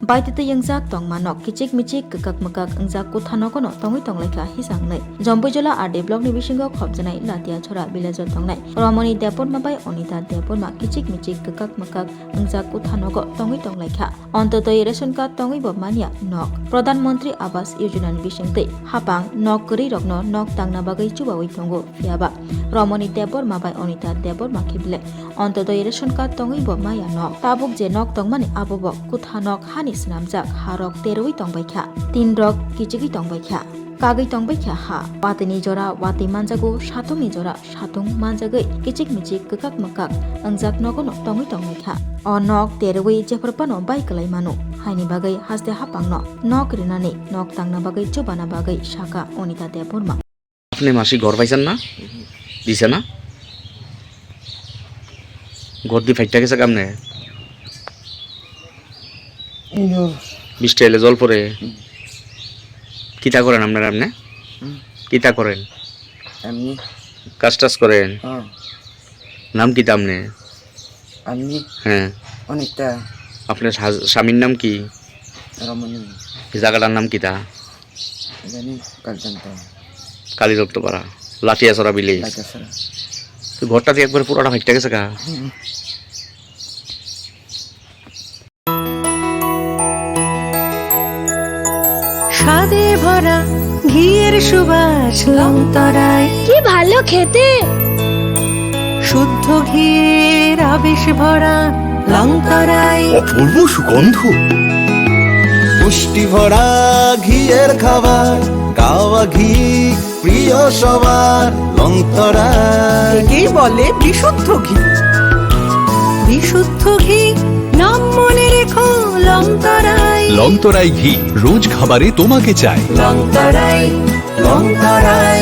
baitete yangjak tongma nok kichik michik kakak makak angjak kuthano kono tongoi tonglaika hisangnai Jomboijola RD block ni bisingo khobjanai latia chora bilajor tongnai Ramoni Depot mabai Onita Depot ma kichik michik kakak makak angjak kuthano ko tongoi tonglaika Ontotoi ration card tongoi bo mania nok Pradhan Mantri Awas Yojana ni bisingte hapang nok kori rokno nok tangna bagai chubawai tongo yaba Ramoni Depot mabai Onita Depot ma khibile Ontotoi ration card tongoi bo maya nok tabuk je nok tongmani abobok kuthanok hani snamjak harok teroi tongbaikha tin rok kichigi tongbaikha kagai tongbaikha ha watini jora wati manjago satungni jora satung manjagai kichik michik kakak makak angjak nogono tongoi tongbaikha o nok teroi jeforpano baiklai manu haini bagai haste hapangno nok rinani nok tangna bagai chobana bagai shaka Onita Deborma আপনি মাসিক ঘর পাইছেন না দিছে না ঘর দি ফাইটা গেছে কামনে বৃষ্টি এলে জল পড়ে কিতা করেন আপনারা আপনি কিতা করেন আমি কাজ টাজ করেন নাম কিতা আপনি আমি হ্যাঁ অনেকটা আপনার স্বামীর নাম কি রমণী এই জায়গাটার নাম কিতা জানি কালজান্ত কালীরক্তপাড়া লাঠিয়াছড়া ভিলেজ লাগাছড়া তো ঘরটা দিয়ে একবার পুরোটা ফাইটা গেছে কা স্বাদে ভরা ঘিয়ের সুবাস লংতরায় কি ভালো খেতে শুদ্ধ ঘিয়ের আবেশ ভরা লংতরায় অপূর্ব সুগন্ধ পুষ্টি ভরা ঘিয়ের খাবার কাওয়া ঘি প্রিয় সবার লংতরা একেই বলে বিশুদ্ধ ঘি বিশুদ্ধ ঘি নাম মনে রেখো লংতরায় লংতরাই ঘি রোজ খাবারে তোমাকে চাই লংতরায় লংতরাই